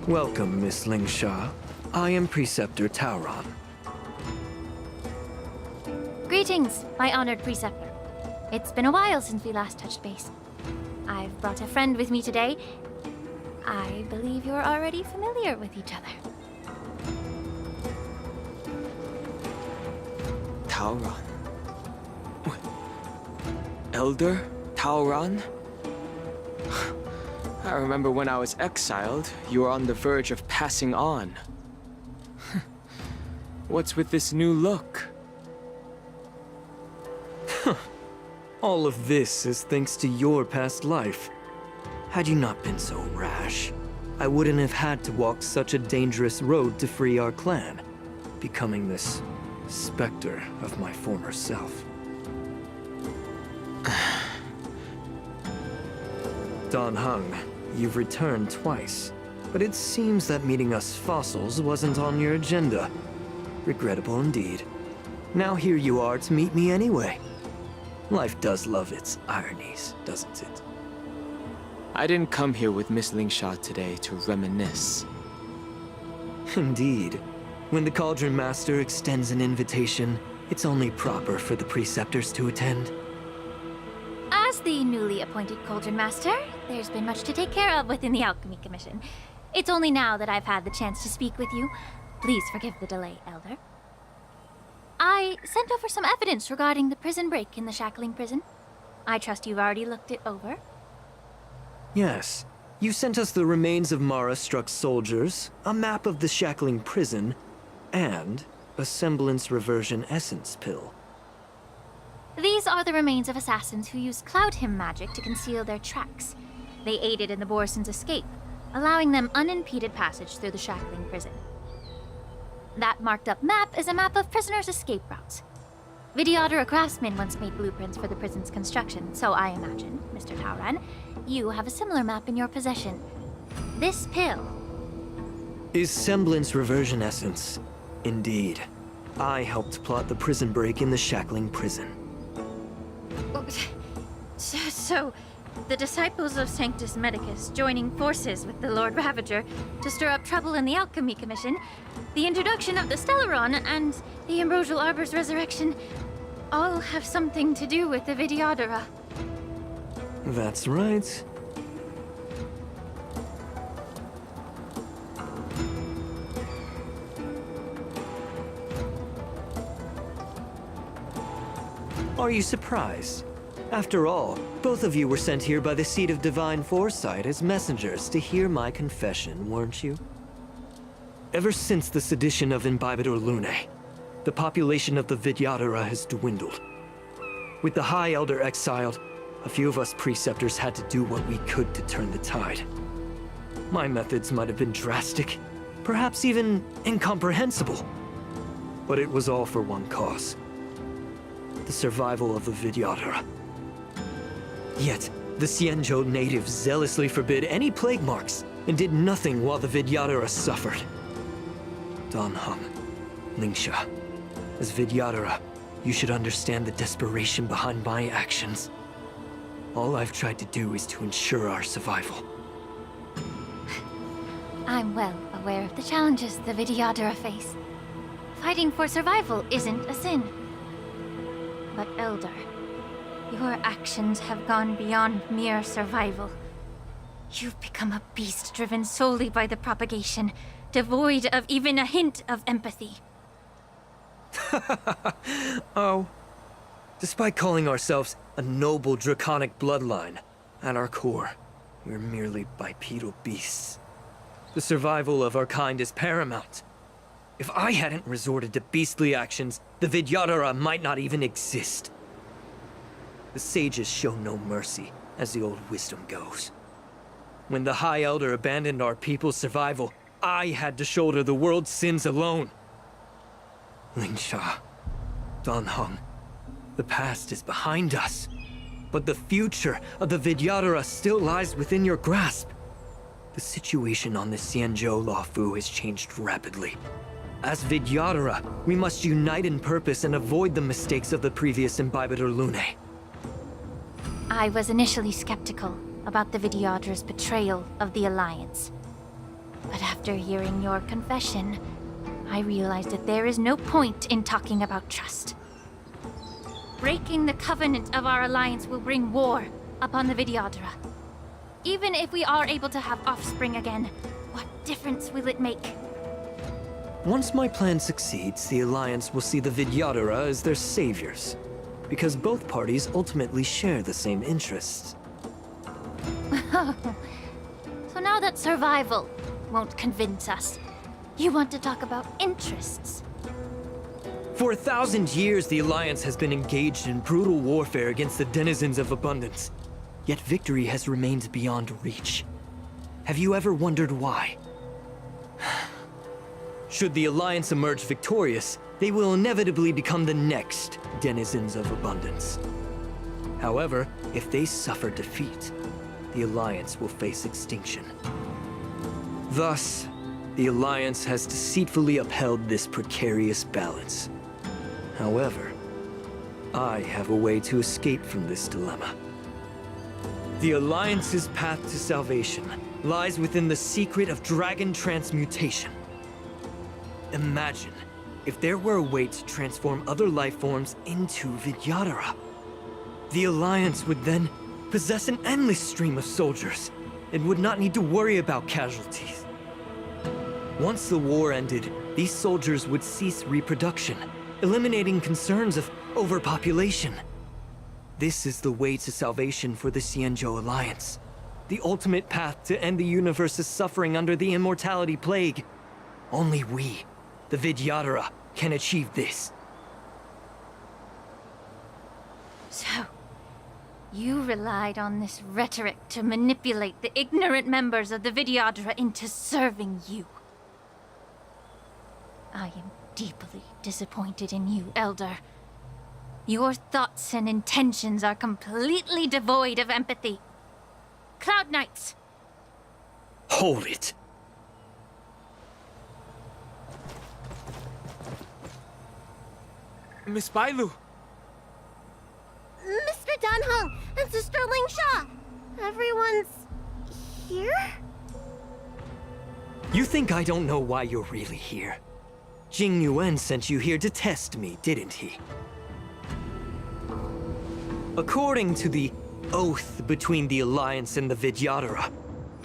Welcome, Miss Lingsha. I am Preceptor Tauron. Greetings, my honored preceptor. It's been a while since we last touched base. I've brought a friend with me today. I believe you're already familiar with each other. Tauron? Elder Tauron? I remember when I was exiled, you were on the verge of passing on. What's with this new look? All of this is thanks to your past life. Had you not been so rash, I wouldn't have had to walk such a dangerous road to free our clan, becoming this specter of my former self. Dan Heng, you've returned twice, but it seems that meeting us fossils wasn't on your agenda. Regrettable indeed. Now here you are to meet me anyway. Life does love its ironies, doesn't it? I didn't come here with Miss Lingsha today to reminisce. Indeed. When the Cauldron Master extends an invitation, it's only proper for the Preceptors to attend. As the newly appointed Cauldron Master, there's been much to take care of within the Alchemy Commission. It's only now that I've had the chance to speak with you. Please forgive the delay, Elder. I sent over some evidence regarding the prison break in the Shackling prison. I trust you've already looked it over. Yes. You sent us the remains of Mara-struck soldiers, a map of the Shackling prison, and a semblance reversion essence pill. These are the remains of assassins who used Cloud Hymn magic to conceal their tracks. They aided in the Borison's escape, allowing them unimpeded passage through the Shackling prison. That marked-up map is a map of prisoners' escape routes. Vidyadhara craftsmen once made blueprints for the prison's construction, so I imagine, Mr. Tauron, you have a similar map in your possession. This pill Is semblance reversion essence. Indeed. I helped plot the prison break in the Shackling prison. So, the disciples of Sanctus Medicus joining forces with the Lord Ravager to stir up trouble in the Alchemy Commission, the introduction of the Stellaron, and the Ambrosial Arbor's resurrection all have something to do with the Vidyadhara. That's right. Are you surprised? After all, both of you were sent here by the Seat of Divine Foresight as messengers to hear my confession, weren't you? Ever since the sedition of Imbibitor Lunae, the population of the Vidyadhara has dwindled. With the High Elder exiled, a few of us Preceptors had to do what we could to turn the tide. My methods might have been drastic, perhaps even incomprehensible. But it was all for one cause. The survival of the Vidyadhara. Yet, the Xianzhou natives zealously forbid any plague marks and did nothing while the Vidyadhara suffered. Dan Heng, Lingsha, as Vidyadhara, you should understand the desperation behind my actions. All I've tried to do is to ensure our survival. I'm well aware of the challenges the Vidyadhara face. Fighting for survival isn't a sin. But Elder, your actions have gone beyond mere survival. You've become a beast driven solely by the propagation, devoid of even a hint of empathy. Oh. Despite calling ourselves a noble draconic bloodline, at our core, we're merely bipedal beasts. The survival of our kind is paramount. If I hadn't resorted to beastly actions, the Vidyadhara might not even exist. The sages show no mercy, as the old wisdom goes. When the High Elder abandoned our people's survival, I had to shoulder the world's sins alone. Lingsha, Dan Heng, the past is behind us, but the future of the Vidyadhara still lies within your grasp. The situation on the Xianzhou Luofu has changed rapidly. As Vidyadhara, we must unite in purpose and avoid the mistakes of the previous Imbibitor Lunae. I was initially skeptical about the Vidyadhara's betrayal of the Alliance. But after hearing your confession, I realized that there is no point in talking about trust. Breaking the covenant of our alliance will bring war upon the Vidyadhara. Even if we are able to have offspring again, what difference will it make? Once my plan succeeds, the Alliance will see the Vidyadhara as their saviors, because both parties ultimately share the same interests. So now that survival won't convince us, you want to talk about interests? For 1,000 years, the Alliance has been engaged in brutal warfare against the denizens of abundance. Yet victory has remained beyond reach. Have you ever wondered why? Should the Alliance emerge victorious, they will inevitably become the next denizens of abundance. However, if they suffer defeat, the Alliance will face extinction. Thus, the Alliance has deceitfully upheld this precarious balance. However, I have a way to escape from this dilemma. The Alliance's path to salvation lies within the secret of dragon transmutation. Imagine if there were a way to transform other life forms into Vidyadhara. The Alliance would then possess an endless stream of soldiers and would not need to worry about casualties. Once the war ended, these soldiers would cease reproduction, eliminating concerns of overpopulation. This is the way to salvation for the Xianzhou Alliance. The ultimate path to end the universe's suffering under the immortality plague. Only we, the Vidyadhara, can achieve this. So, you relied on this rhetoric to manipulate the ignorant members of the Vidyadhara into serving you. I am deeply disappointed in you, Elder. Your thoughts and intentions are completely devoid of empathy. Cloud Knights! Hold it! Miss Bailu! Mr. Danheng and Sister Lingsha! Everyone's here? You think I don't know why you're really here? Jing Yuan sent you here to test me, didn't he? According to the oath between the Alliance and the Vidyadhara,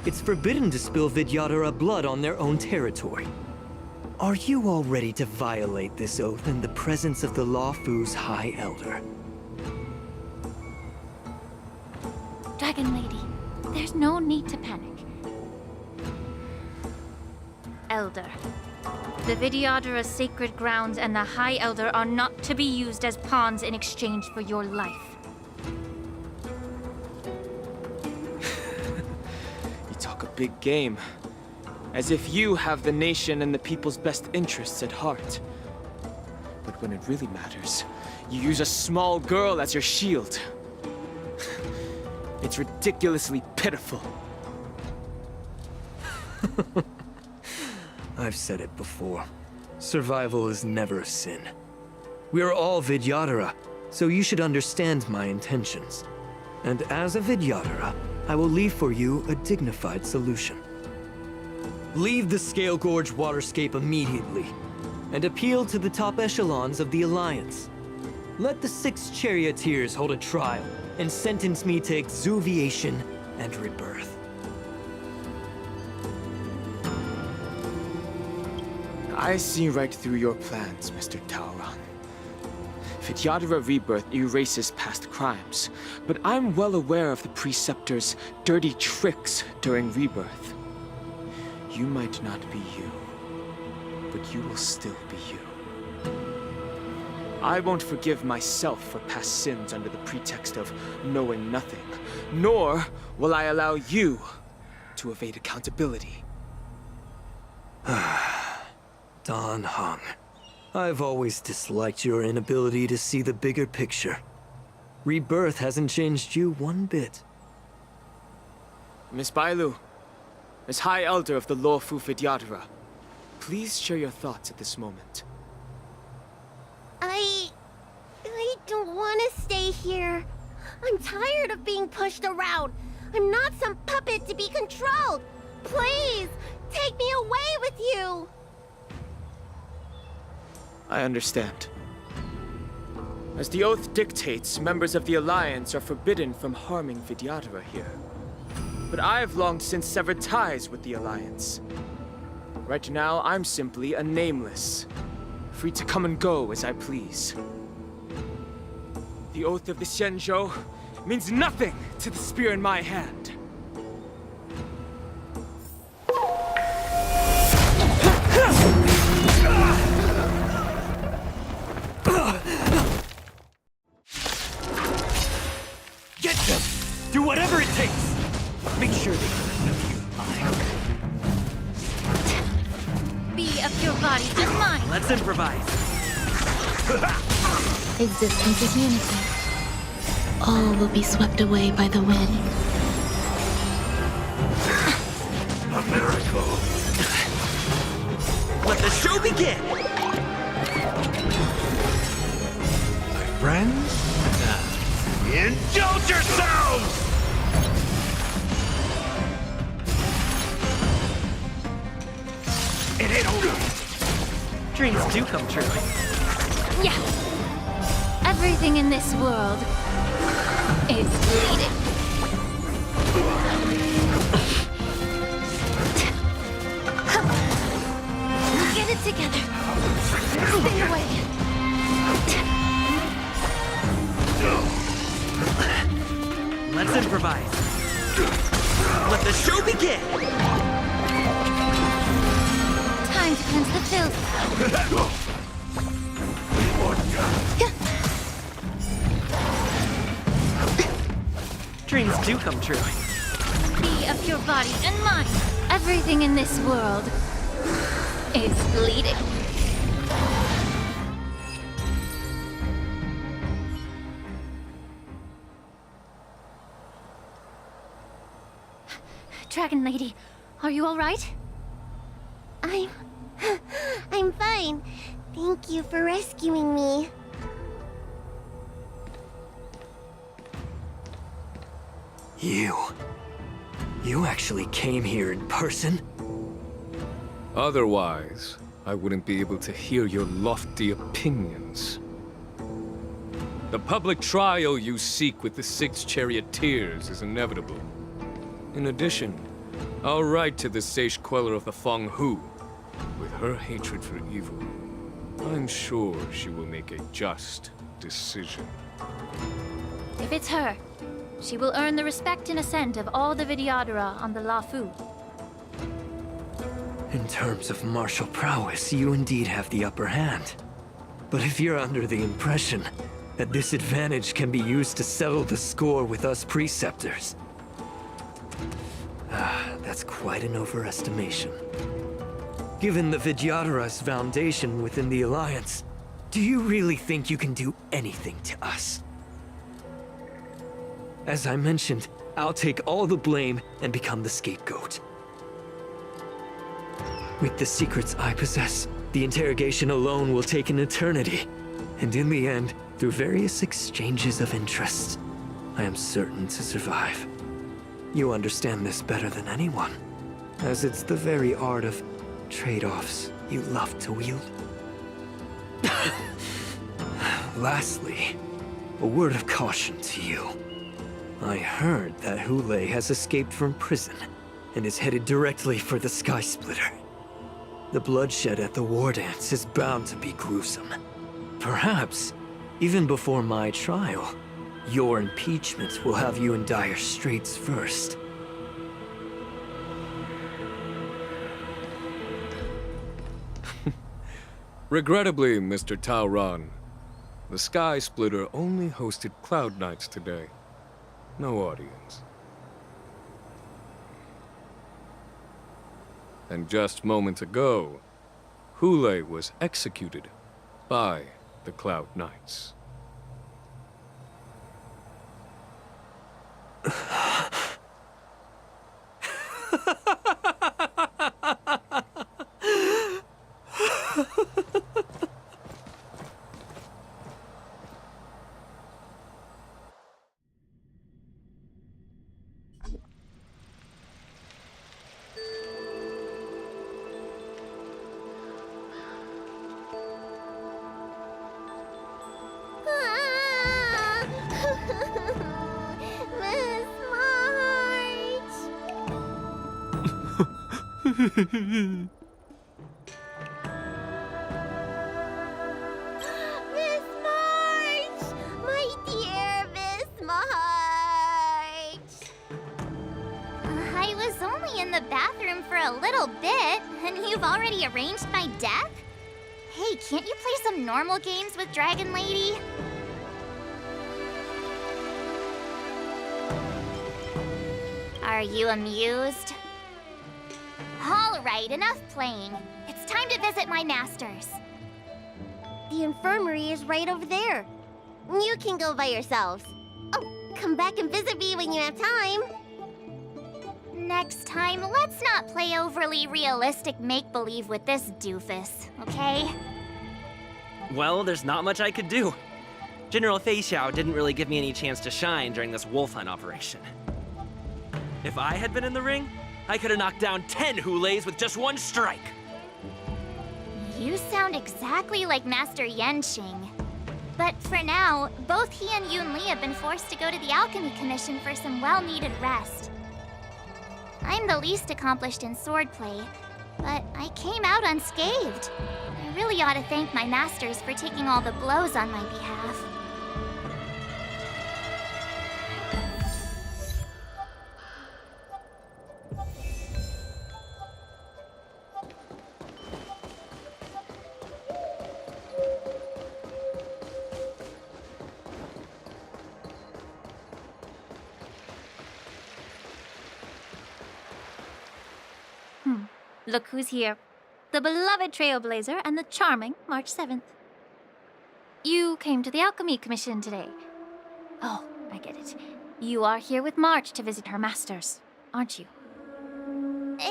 it's forbidden to spill Vidyadhara blood on their own territory. Are you all ready to violate this oath in the presence of the Lawfu's High Elder? Dragon Lady, there's no need to panic. Elder, the Vidyadhara's sacred grounds and the High Elder are not to be used as pawns in exchange for your life. You talk a big game. As if you have the nation and the people's best interests at heart. But when it really matters, you use a small girl as your shield. It's ridiculously pitiful. I've said it before. Survival is never a sin. We are all Vidyadhara, so you should understand my intentions. And as a Vidyadhara, I will leave for you a dignified solution. Leave the Scale Gorge waterscape immediately, and appeal to the top echelons of the Alliance. Let the 6 charioteers hold a trial, and sentence me to exuviation and rebirth. I see right through your plans, Mr. Taoran. Vidyadhara rebirth erases past crimes, but I'm well aware of the Preceptor's dirty tricks during rebirth. You might not be you, but you will still be you. I won't forgive myself for past sins under the pretext of knowing nothing, nor will I allow you to evade accountability. Dan Heng, I've always disliked your inability to see the bigger picture. Rebirth hasn't changed you one bit. Miss Bailu, as High Elder of the Lawfu Vidyadhara, please share your thoughts at this moment. I don't want to stay here. I'm tired of being pushed around. I'm not some puppet to be controlled. Please, take me you. I understand. As the oath dictates, members of the Alliance are forbidden from harming Vidyadhara here. But I've long since severed ties with the Alliance. Right now, I'm simply a nameless, free to come and go as I please. The oath of the Xianzhou means nothing to the spear in my hand. Get them! Do whatever it takes! Make sure they don't know you alive. Be of your body and mine. Let's improvise. Existence is unity. All will be swept away by the wind. A miracle! Let the show begin! My friends, indulge yourselves! It ain't over. Dreams do come true. Yeah. Everything in this world is bleeding. Get it together. Stay away. Let's improvise. Let the show begin! Time to cleanse the filth. Dreams do come true. Be of your body and mine. Everything in this world is bleeding. Dragon Lady, are you all right? I'm fine. Thank you for rescuing me. You actually came here in person? Otherwise, I wouldn't be able to hear your lofty opinions. The public trial you seek with the 6 charioteers is inevitable. In addition, I'll write to the sage queller of the Feng Hu. With her hatred for evil, I'm sure she will make a just decision. If it's her, she will earn the respect and assent of all the Vidyadhara on the Lafu. In terms of martial prowess, you indeed have the upper hand. But if you're under the impression that this advantage can be used to settle the score with us preceptors, that's quite an overestimation. Given the Vidyadhara's foundation within the Alliance, do you really think you can do anything to us? As I mentioned, I'll take all the blame and become the scapegoat. With the secrets I possess, the interrogation alone will take an eternity. And in the end, through various exchanges of interest, I am certain to survive. You understand this better than anyone, as it's the very art of trade-offs you love to wield. Lastly, a word of caution to you. I heard that Hule has escaped from prison and is headed directly for the Sky Splitter. The bloodshed at the war dance is bound to be gruesome. Perhaps, even before my trial, your impeachment will have you in dire straits first. Regrettably, Mr. Taoran, the Sky Splitter only hosted Cloud Knights today. No audience. And just moments ago, Hule was executed by the Cloud Knights. Miss March! My dear Miss March! I was only in the bathroom for a little bit, and you've already arranged my death? Hey, can't you play some normal games with Dragon Lady? Are you amused? All right, enough playing. It's time to visit my masters. The infirmary is right over there. You can go by yourselves. Oh, come back and visit me when you have time. Next time, let's not play overly realistic make-believe with this doofus, okay? Well, there's not much I could do. General Fei Xiao didn't really give me any chance to shine during this wolf hunt operation. If I had been in the ring, I could have knocked down 10 Hulays with just one strike. You sound exactly like Master Yenqing. But for now, both he and Yun Li have been forced to go to the Alchemy Commission for some well-needed rest. I'm the least accomplished in swordplay, but I came out unscathed. I really ought to thank my masters for taking all the blows on my behalf. Look who's here. The beloved Trailblazer and the charming March 7th. You came to the Alchemy Commission today. Oh, I get it. You are here with March to visit her masters, aren't you?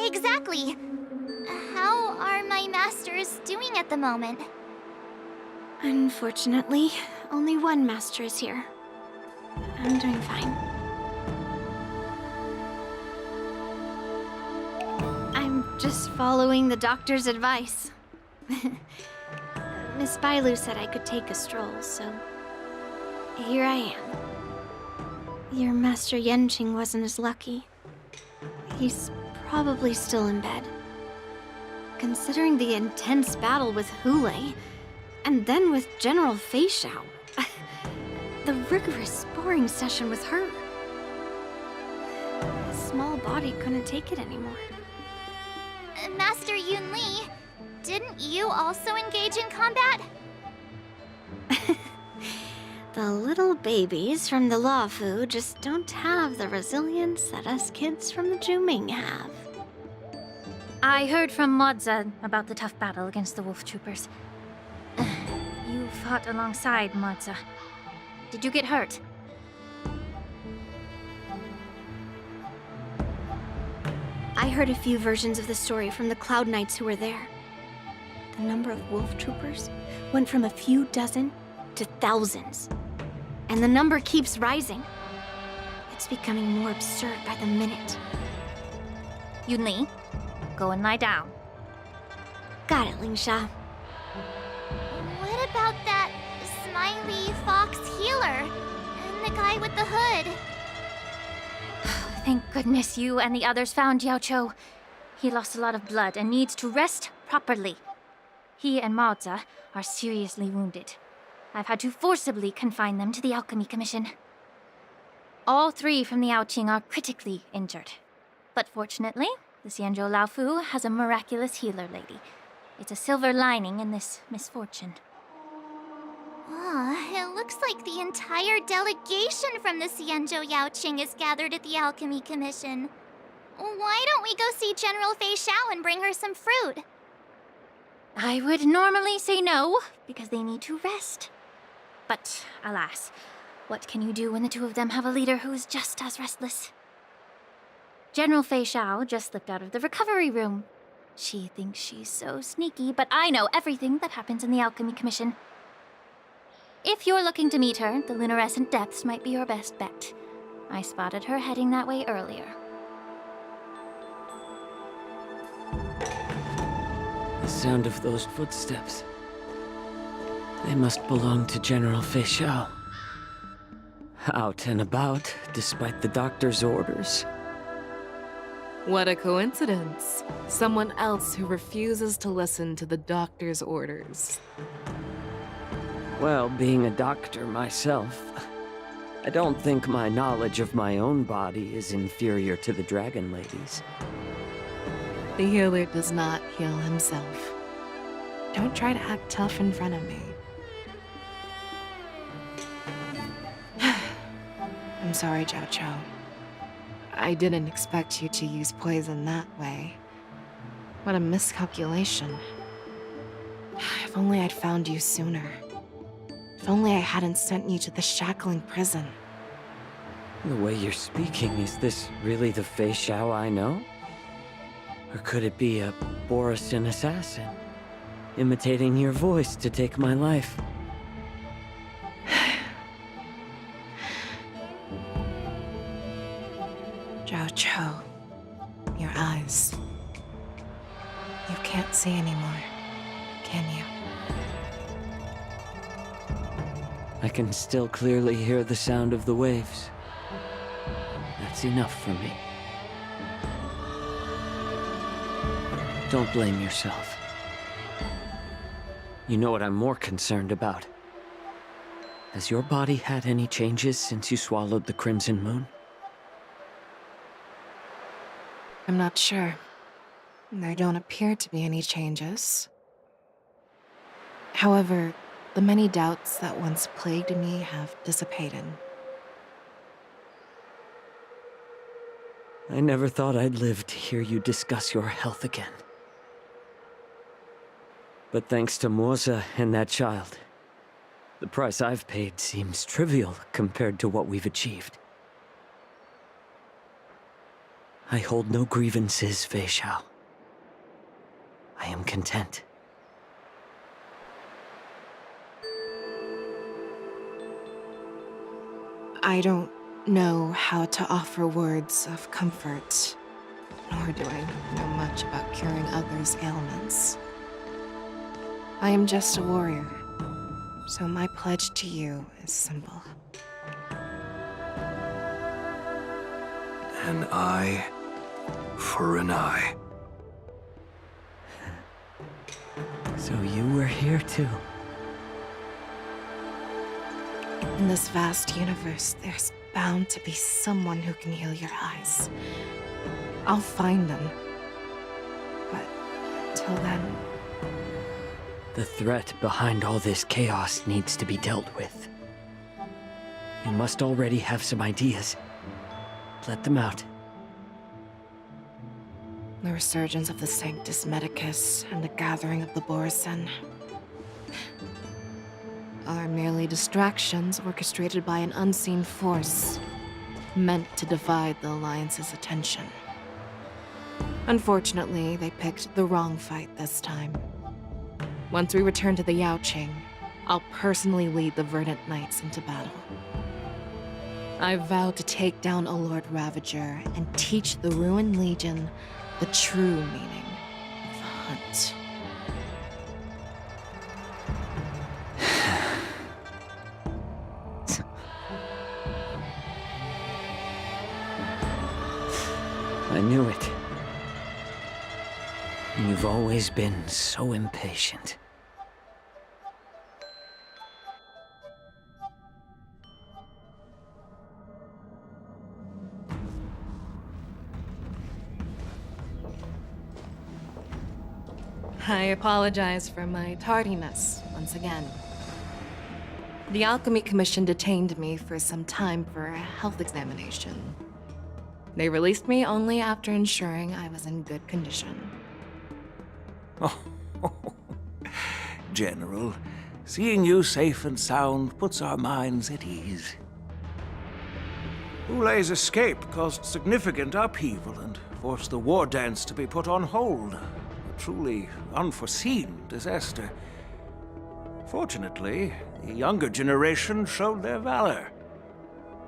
Exactly. How are my masters doing at the moment? Unfortunately, only one master is here. I'm doing fine. I'm just following the doctor's advice. Miss Bailu said I could take a stroll, so here I am. Your Master Yenqing wasn't as lucky. He's probably still in bed. Considering the intense battle with Hulei, and then with General Fei Xiao, the rigorous sparring session with her. His small body couldn't take it anymore. Master Yun Li, didn't you also engage in combat? The little babies from the Luofu just don't have the resilience that us kids from the Zhuming have. I heard from Modza about the tough battle against the wolf troopers. You fought alongside Modza. Did you get hurt? I heard a few versions of the story from the Cloud Knights who were there. The number of wolf troopers went from a few dozen to thousands. And the number keeps rising. It's becoming more absurd by the minute. Yun Li, go and lie down. Got it, Lingsha. What about that smiley fox healer and the guy with the hood? Thank goodness you and the others found Yao Cho. He lost a lot of blood and needs to rest properly. He and Maoza are seriously wounded. I've had to forcibly confine them to the Alchemy Commission. All three from the Yaoqing are critically injured. But fortunately, the Xianzhou Laofu has a miraculous healer lady. It's a silver lining in this misfortune. It looks like the entire delegation from the Xianzhou Yaoqing is gathered at the Alchemy Commission. Why don't we go see General Fei Xiao and bring her some fruit? I would normally say no, because they need to rest. But alas, what can you do when the two of them have a leader who's just as restless? General Fei Xiao just slipped out of the recovery room. She thinks she's so sneaky, but I know everything that happens in the Alchemy Commission. If you're looking to meet her, the luminescent depths might be your best bet. I spotted her heading that way earlier. The sound of those footsteps. They must belong to General Fei Xiao. Out and about, despite the doctor's orders. What a coincidence. Someone else who refuses to listen to the doctor's orders. Well, being a doctor myself, I don't think my knowledge of my own body is inferior to the Dragon Lady's. The healer does not heal himself. Don't try to act tough in front of me. I'm sorry, Zhao Cho. I didn't expect you to use poison that way. What a miscalculation. If only I'd found you sooner. If only I hadn't sent you to the shackling prison. The way you're speaking, is this really the Fei Xiao I know? Or could it be a Borisin assassin, imitating your voice to take my life? Zhao Cho, your eyes. You can't see anymore, can you? I can still clearly hear the sound of the waves. That's enough for me. Don't blame yourself. You know what I'm more concerned about? Has your body had any changes since you swallowed the Crimson Moon? I'm not sure. There don't appear to be any changes. However, the many doubts that once plagued me have dissipated. I never thought I'd live to hear you discuss your health again. But thanks to Morza and that child, the price I've paid seems trivial compared to what we've achieved. I hold no grievances, Fei Xiao. I am content. I don't know how to offer words of comfort, nor do I know much about curing others' ailments. I am just a warrior, so my pledge to you is simple. An eye for an eye. So you were here too. In this vast universe, there's bound to be someone who can heal your eyes. I'll find them. But until then... The threat behind all this chaos needs to be dealt with. You must already have some ideas. Let them out. The resurgence of the Sanctus Medicus and the gathering of the Borisin are merely distractions orchestrated by an unseen force, meant to divide the Alliance's attention. Unfortunately, they picked the wrong fight this time. Once we return to the Yaoqing, I'll personally lead the Verdant Knights into battle. I vow to take down a Lord Ravager and teach the Ruined Legion the true meaning of the hunt. I knew it. You've always been so impatient. I apologize for my tardiness once again. The Alchemy Commission detained me for some time for a health examination. They released me only after ensuring I was in good condition. Oh, General, seeing you safe and sound puts our minds at ease. Ulay's escape caused significant upheaval and forced the war dance to be put on hold. A truly unforeseen disaster. Fortunately, the younger generation showed their valor.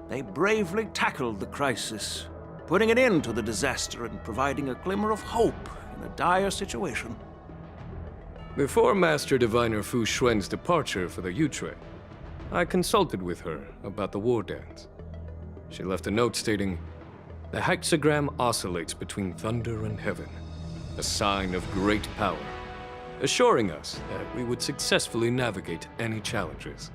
They bravely tackled the crisis, putting an end to the disaster and providing a glimmer of hope in a dire situation. Before Master Diviner Fu Xuan's departure for the Yutre, I consulted with her about the war dance. She left a note stating, The hexagram oscillates between thunder and heaven, a sign of great power, assuring us that we would successfully navigate any challenges.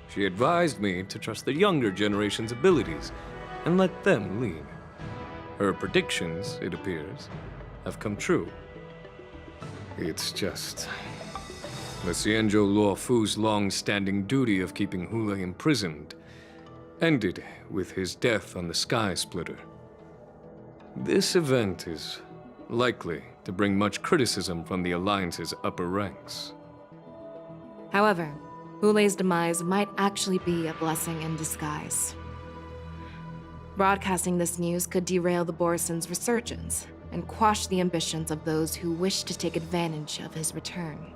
She advised me to trust the younger generation's abilities and let them lead. Her predictions, it appears, have come true. It's just... the Xianzhou Luofu's long-standing duty of keeping Hule imprisoned ended with his death on the Sky Splitter. This event is likely to bring much criticism from the Alliance's upper ranks. However, Hule's demise might actually be a blessing in disguise. Broadcasting this news could derail the Borison's resurgence and quash the ambitions of those who wish to take advantage of his return.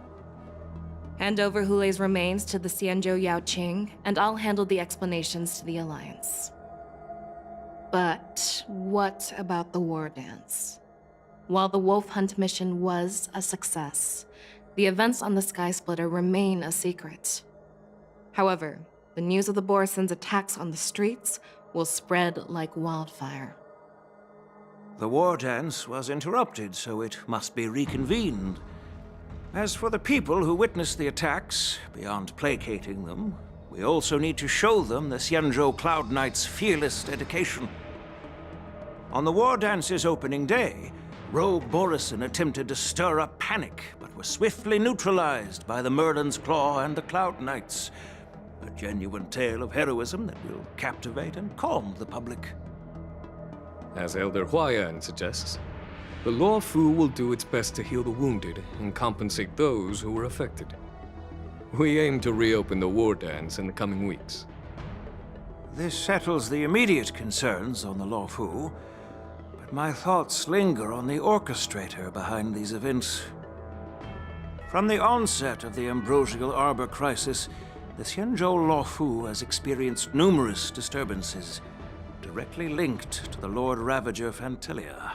Hand over Hule's remains to the Xianzhou Yaoqing, and I'll handle the explanations to the Alliance. But what about the war dance? While the Wolf Hunt mission was a success, the events on the Sky Splitter remain a secret. However, the news of the Borison's attacks on the streets will spread like wildfire. The war dance was interrupted, so it must be reconvened. As for the people who witnessed the attacks, beyond placating them, we also need to show them the Xianzhou Cloud Knight's fearless dedication. On the war dance's opening day, Rogue Borison attempted to stir up panic, but was swiftly neutralized by the Merlin's Claw and the Cloud Knights. A genuine tale of heroism that will captivate and calm the public. As Elder Huayan suggests, the Luofu will do its best to heal the wounded and compensate those who were affected. We aim to reopen the war dance in the coming weeks. This settles the immediate concerns on the Luofu, but my thoughts linger on the orchestrator behind these events. From the onset of the Ambrosial Arbor crisis, the Xianzhou Luofu has experienced numerous disturbances, directly linked to the Lord Ravager Fantilia.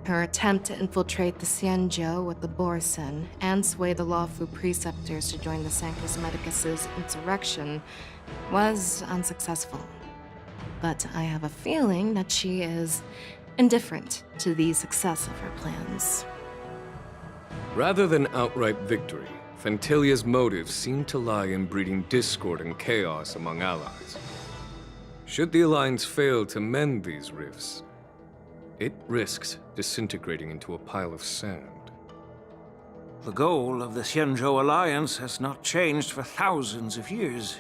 Her attempt to infiltrate the Xianzhou with the Borison and sway the Luofu preceptors to join the Sanctus Medicus's insurrection was unsuccessful. But I have a feeling that she is indifferent to the success of her plans. Rather than outright victory, Fantilia's motives seem to lie in breeding discord and chaos among allies. Should the Alliance fail to mend these rifts, it risks disintegrating into a pile of sand. The goal of the Xianzhou Alliance has not changed for thousands of years.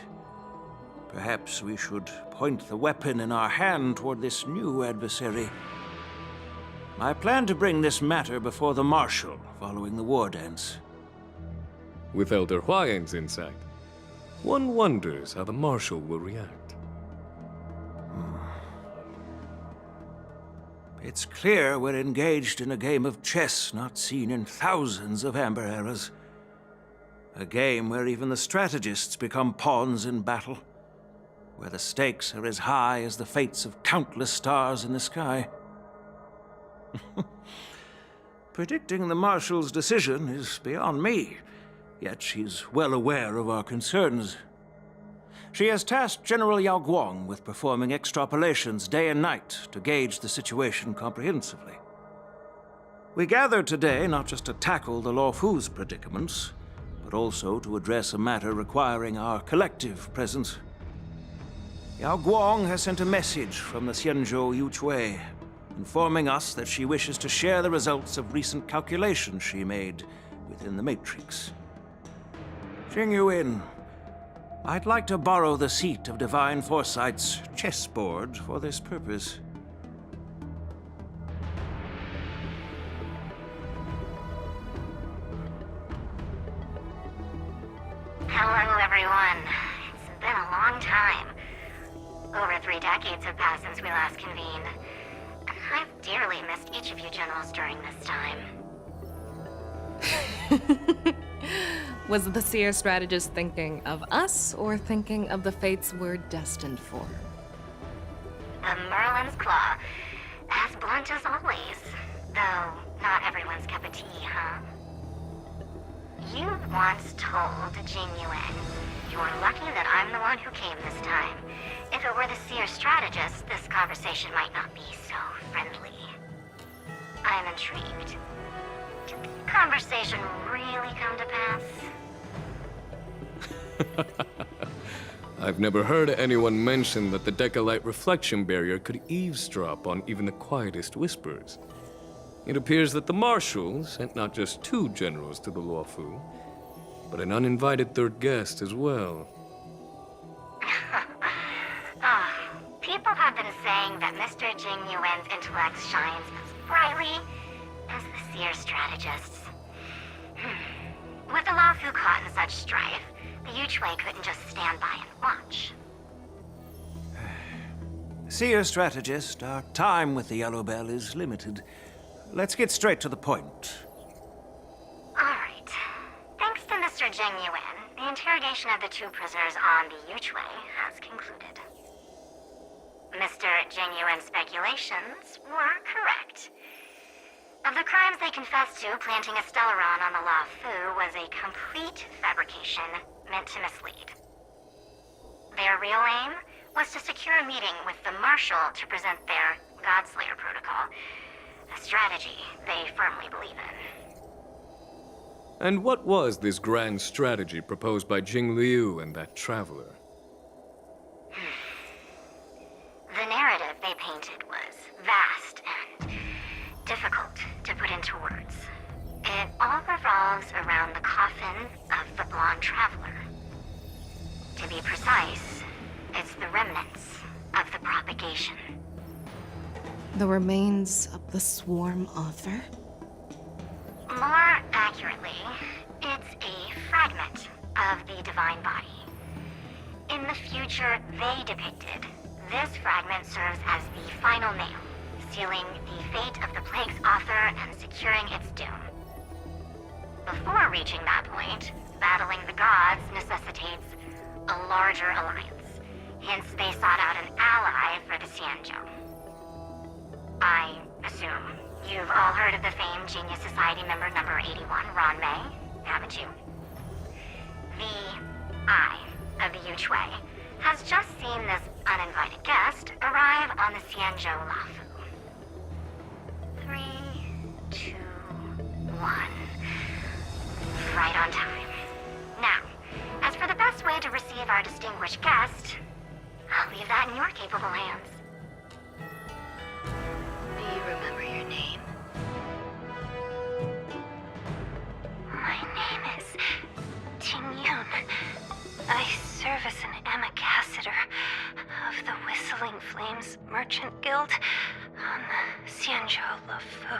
Perhaps we should point the weapon in our hand toward this new adversary. I plan to bring this matter before the Marshal following the war dance. With Elder Huayan's insight, one wonders how the Marshal will react. It's clear we're engaged in a game of chess not seen in thousands of Amber eras. A game where even the strategists become pawns in battle, where the stakes are as high as the fates of countless stars in the sky. Predicting the Marshal's decision is beyond me, yet she's well aware of our concerns. She has tasked General Yao Guang with performing extrapolations day and night to gauge the situation comprehensively. We gathered today not just to tackle the Luofu's predicaments, but also to address a matter requiring our collective presence. Yao Guang has sent a message from the Xianzhou Yuchui, informing us that she wishes to share the results of recent calculations she made within the Matrix. Jing Yuin, I'd like to borrow the seat of Divine Foresight's chessboard for this purpose. Hello, everyone. It's been a long time. Over 3 decades have passed since we last convened. And I've dearly missed each of you generals during this time. Was the Seer strategist thinking of us, or thinking of the fates we're destined for? The Merlin's Claw. As blunt as always. Though, not everyone's cup of tea, huh? You once told Jing Yuan, "You're lucky that I'm the one who came this time. If it were the seer strategist, this conversation might not be so friendly." I'm intrigued. Did the conversation really come to pass? I've never heard anyone mention that the Decalite reflection barrier could eavesdrop on even the quietest whispers. It appears that the Marshals sent not just 2 generals to the Luofu, but an uninvited 3rd guest as well. People have been saying that Mr. Jing Yuan's intellect shines as brightly as the seer strategist's. With the Luofu caught in such strife, the Yuchwei couldn't just stand by and watch. Seer strategist, our time with the Yellow Bell is limited. Let's get straight to the point. All right. Thanks to Mr. Jing Yuan, the interrogation of the 2 prisoners on the Yuchwei has concluded. Mr. Jing Yuan's speculations were correct. Of the crimes they confessed to, planting a Stellaron on the Luofu was a complete fabrication meant to mislead. Their real aim was to secure a meeting with the Marshal to present their Godslayer protocol, a strategy they firmly believe in. And what was this grand strategy proposed by Jing Liu and that traveler? The narrative they painted was vast and difficult to put into words. It all revolves around the coffin of the blonde traveler. To be precise, it's the remnants of the propagation. The remains of the swarm author? More accurately, it's a fragment of the divine body. In the future they depicted, this fragment serves as the final nail, sealing the fate of the plague's author and securing its doom. Before reaching that point, battling the gods necessitates a larger alliance. Hence, they sought out an ally for the Xianzhou. I assume you've all heard of the famed Genius Society member number 81, Ron Mei, haven't you? The Eye of the Yuchwei has just seen this uninvited guest arrive on the Xianzhou Luofu. 3, 2, 1. Right on time. Now, as for the best way to receive our distinguished guest, I'll leave that in your capable hands. Do you remember your name? My name is Ting Yun. I serve as an ambassador of the Whistling Flames Merchant Guild on the Xianzhou Luofu.